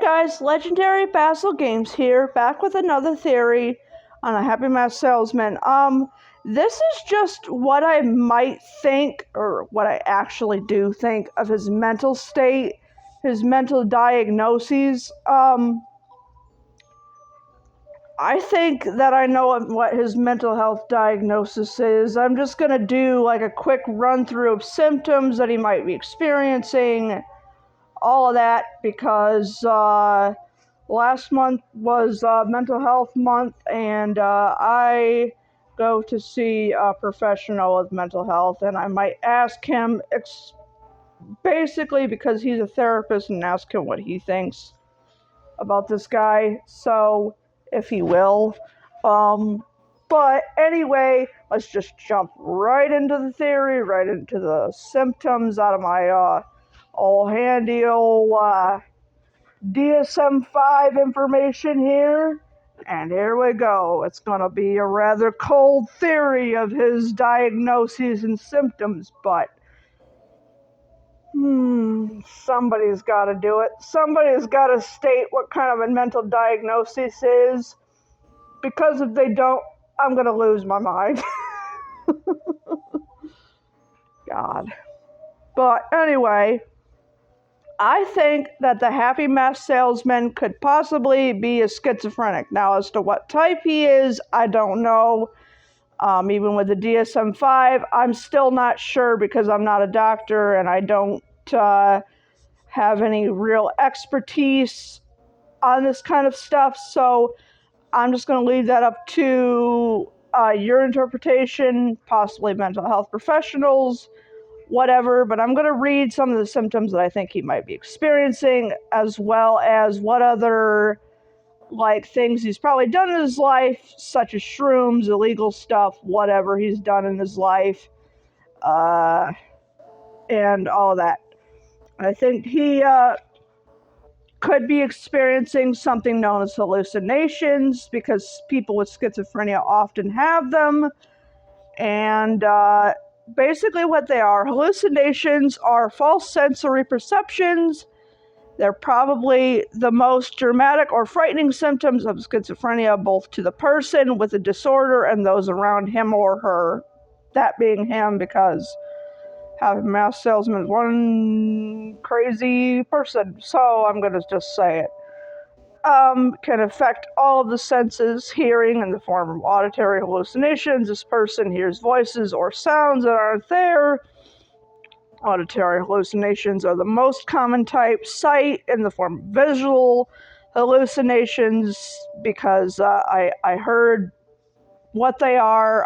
guys, Legendary Basil Games here, back with another theory on a Happy Math Salesman. This is just what I might think, or what I actually do think, of his mental state, his mental diagnoses. I think that I know what his mental health diagnosis is. I'm just gonna do like a quick run through of symptoms that he might be experiencing, all of that, because last month was mental health month, and I go to see a professional with mental health, and I might ask him basically because he's a therapist, and ask him what he thinks about this guy, so if he will. But anyway, let's just jump right into the theory, right into the symptoms out of my old handy old Dsm-5 information here. And here we go. It's going to be a rather cold theory of his diagnoses and symptoms, but somebody's got to do it. Somebody's got to state what kind of a mental diagnosis is, because if they don't, I'm going to lose my mind. God. But anyway, I think that the Happy Math Salesman could possibly be a schizophrenic. Now, as to what type he is, I don't know. Even with the Dsm-5, I'm still not sure, because I'm not a doctor and I don't have any real expertise on this kind of stuff. So I'm just going to leave that up to your interpretation, possibly mental health professionals, whatever. But I'm going to read some of the symptoms that I think he might be experiencing, as well as what other things he's probably done in his life, such as shrooms, illegal stuff, whatever he's done in his life, and all of that. I think he could be experiencing something known as hallucinations, because people with schizophrenia often have them. And basically what they are, hallucinations are false sensory perceptions. They're probably the most dramatic or frightening symptoms of schizophrenia, both to the person with the disorder and those around him or her. That being him, because Happy Math Salesman is one crazy person, so I'm going to just say it. Can affect all of the senses. Hearing in the form of auditory hallucinations. This person hears voices or sounds that aren't there. Auditory hallucinations are the most common type. Sight in the form of visual hallucinations, because I heard what they are.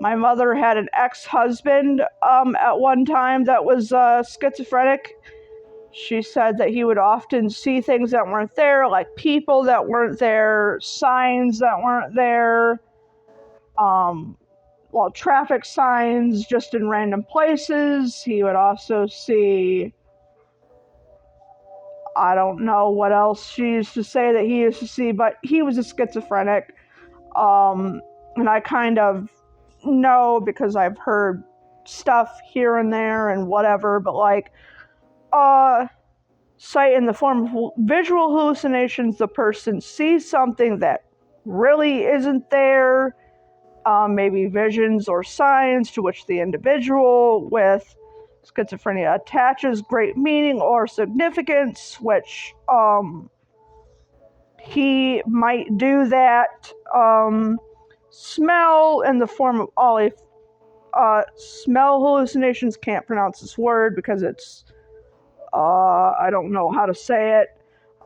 My mother had an ex-husband at one time that was schizophrenic. She said that he would often see things that weren't there, like people that weren't there, signs that weren't there, traffic signs just in random places. He would also see, I don't know what else she used to say that he used to see, but he was a schizophrenic. And I kind of know, because I've heard stuff here and there and whatever, but sight in the form of visual hallucinations, the person sees something that really isn't there. Maybe visions or signs to which the individual with schizophrenia attaches great meaning or significance, which he might do that. Smell in the form of olive. Smell hallucinations, can't pronounce this word because it's I don't know how to say it.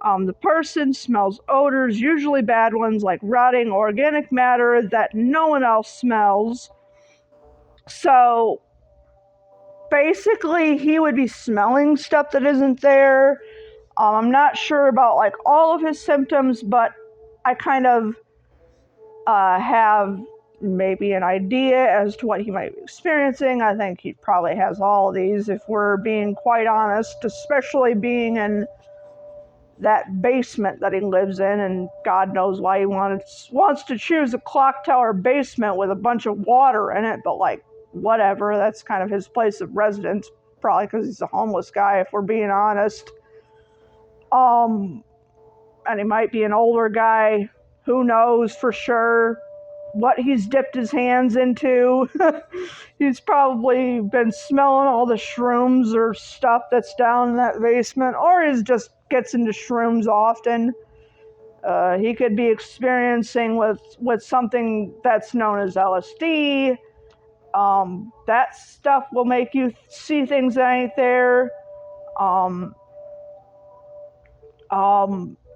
The person smells odors, usually bad ones, like rotting organic matter that no one else smells. So basically he would be smelling stuff that isn't there. I'm not sure about all of his symptoms, but I kind of have maybe an idea as to what he might be experiencing. I think he probably has all of these, if we're being quite honest, especially being in that basement that he lives in, and God knows why he wants to choose a clock tower basement with a bunch of water in it, but whatever, that's kind of his place of residence, probably because he's a homeless guy, if we're being honest. And he might be an older guy. Who knows for sure what he's dipped his hands into. He's probably been smelling all the shrooms or stuff that's down in that basement, or he just gets into shrooms often. He could be experiencing with something that's known as LSD. That stuff will make you see things that ain't there.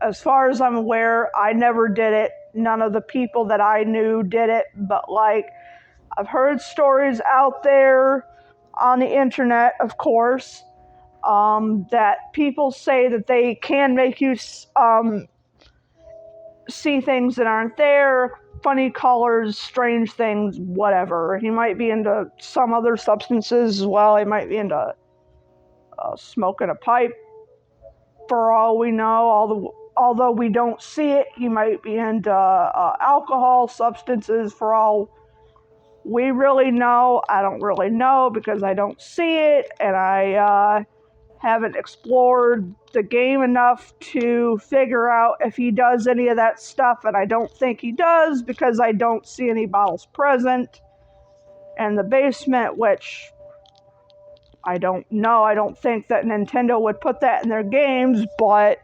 As far as I'm aware, I never did it. None of the people that I knew did it, but like I've heard stories out there on the internet, of course, that people say that they can make you see things that aren't there, funny colors, strange things, whatever. He might be into some other substances as well. He might be into smoking a pipe, for all we know. Although we don't see it, he might be into alcohol, substances, for all we really know. I don't really know because I don't see it, and I haven't explored the game enough to figure out if he does any of that stuff, and I don't think he does because I don't see any bottles present in the basement, which I don't know. I don't think that Nintendo would put that in their games, but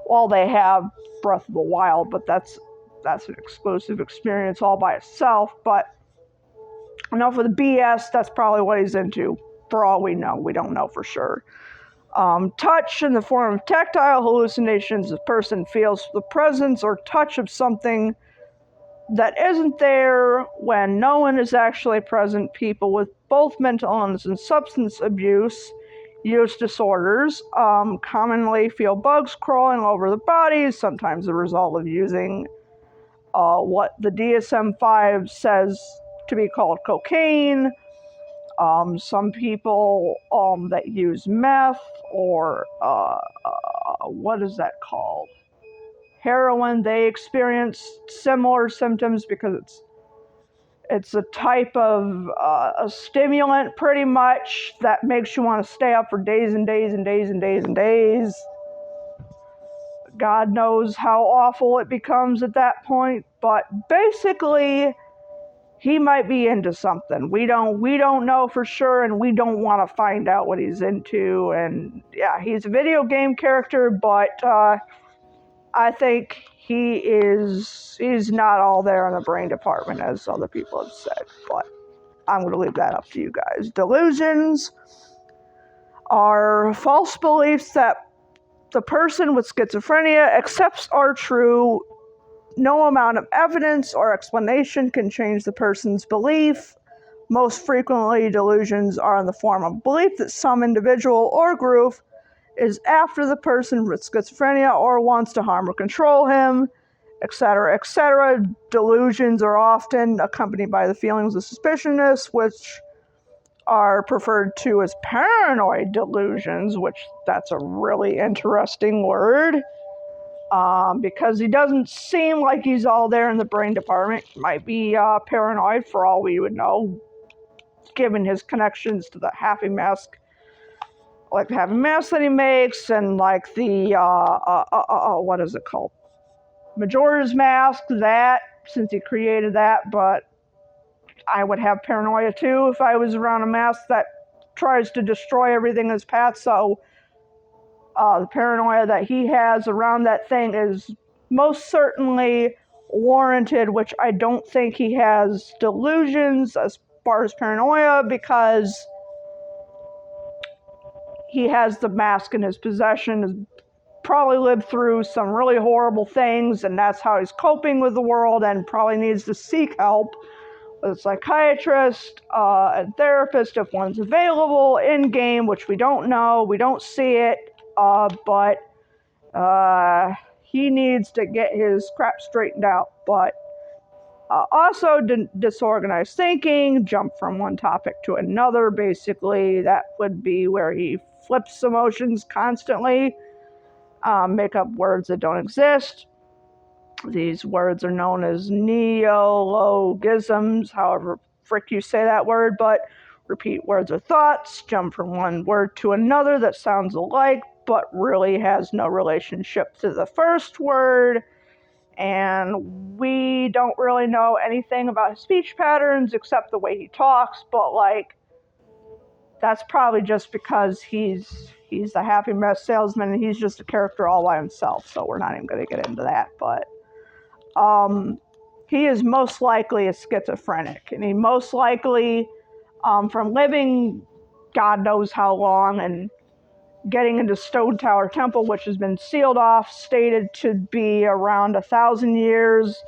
well, they have Breath of the Wild, but that's an exclusive experience all by itself. But enough of the BS. That's probably what he's into. For all we know, we don't know for sure. Touch in the form of tactile hallucinations. The person feels the presence or touch of something that isn't there when no one is actually present. People with both mental illness and substance abuse use disorders commonly feel bugs crawling over the bodies, sometimes the result of using what the Dsm-5 says to be called cocaine. Some people that use meth or what is that called? Heroin, they experience similar symptoms because it's a type of a stimulant pretty much that makes you want to stay up for days and days and days and days and days. God knows how awful it becomes at that point, but basically he might be into something. We don't know for sure, and we don't want to find out what he's into. And yeah, he's a video game character, but I think he's not all there in the brain department as other people have said. But I'm going to leave that up to you guys. Delusions are false beliefs that the person with schizophrenia accepts are true. No amount of evidence or explanation can change the person's belief. Most frequently, delusions are in the form of belief that some individual or group is after the person with schizophrenia or wants to harm or control him, etc., etc. Delusions are often accompanied by the feelings of suspiciousness, which are referred to as paranoid delusions, which that's a really interesting word. Because he doesn't seem like he's all there in the brain department. He might be paranoid for all we would know, given his connections to the Happy Mask, like the Happy Mask that he makes, and like the, what is it called? Majora's Mask, that, since he created that, but I would have paranoia too if I was around a mask that tries to destroy everything in his path, so the paranoia that he has around that thing is most certainly warranted, which I don't think he has delusions as far as paranoia, because he has the mask in his possession, has probably lived through some really horrible things, and that's how he's coping with the world, and probably needs to seek help with a psychiatrist and therapist if one's available in game, which we don't know, we don't see it, but he needs to get his crap straightened out. But also disorganized thinking, jump from one topic to another. Basically, that would be where he flips emotions constantly, make up words that don't exist. These words are known as neologisms, however frick you say that word, but repeat words or thoughts, jump from one word to another that sounds alike, but really has no relationship to the first word. And we don't really know anything about his speech patterns except the way he talks, but like that's probably just because he's the happy mess salesman and he's just a character all by himself, so we're not even going to get into that. But he is most likely a schizophrenic, and he most likely, from living God knows how long and getting into Stone Tower Temple, which has been sealed off, stated to be around 1,000 years.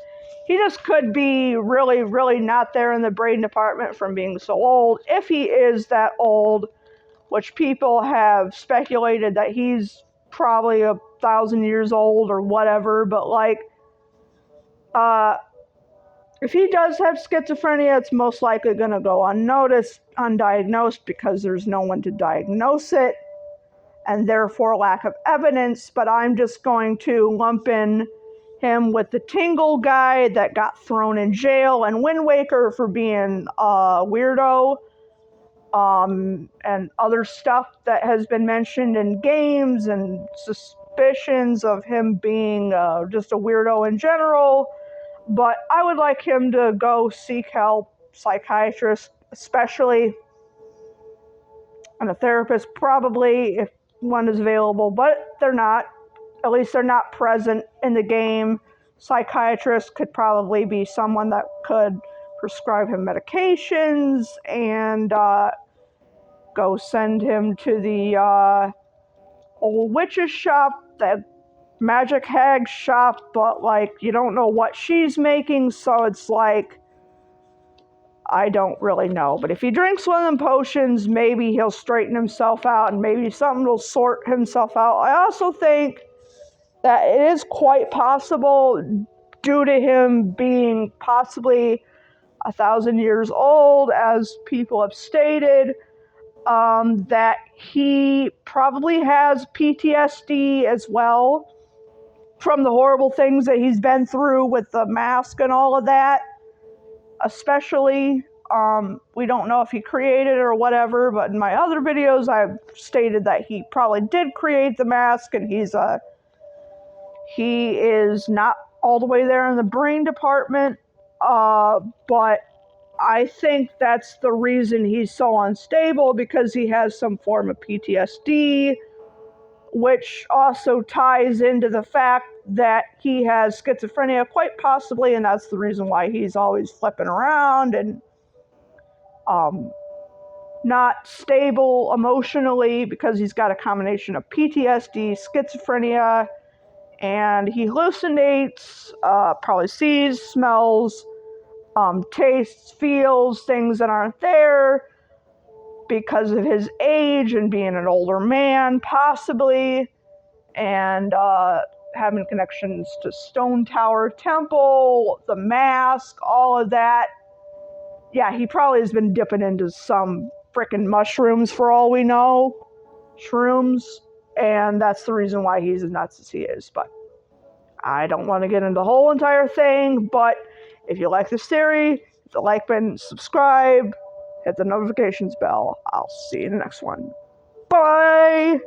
He just could be really, really not there in the brain department from being so old. If he is that old, which people have speculated that he's probably 1,000 years old or whatever, but like, if he does have schizophrenia, it's most likely going to go unnoticed, undiagnosed, because there's no one to diagnose it, and therefore lack of evidence. But I'm just going to lump in him with the Tingle guy that got thrown in jail and Wind Waker for being a weirdo, and other stuff that has been mentioned in games and suspicions of him being just a weirdo in general. But I would like him to go seek help, psychiatrist especially, and a therapist probably if one is available, but they're not. At least they're not present in the game. Psychiatrist could probably be someone that could prescribe him medications and go send him to the old witch's shop, that magic hag shop, but like you don't know what she's making, so it's like I don't really know. But if he drinks one of them potions, maybe he'll straighten himself out and maybe something will sort himself out. I also think that it is quite possible, due to him being possibly 1,000 years old, as people have stated, that he probably has PTSD as well from the horrible things that he's been through with the mask and all of that. Especially, we don't know if he created it or whatever, but in my other videos I've stated that he probably did create the mask, and he is not all the way there in the brain department, but I think that's the reason he's so unstable, because he has some form of PTSD, which also ties into the fact that he has schizophrenia, quite possibly, and that's the reason why he's always flipping around and not stable emotionally, because he's got a combination of PTSD, schizophrenia, and he hallucinates, probably sees, smells, tastes, feels things that aren't there because of his age and being an older man, possibly, and having connections to Stone Tower Temple, the mask, all of that. Yeah, he probably has been dipping into some frickin' mushrooms for all we know. Shrooms. And that's the reason why he's as nuts as he is. But I don't want to get into the whole entire thing. But if you like this theory, hit the like button, subscribe, hit the notifications bell. I'll see you in the next one. Bye!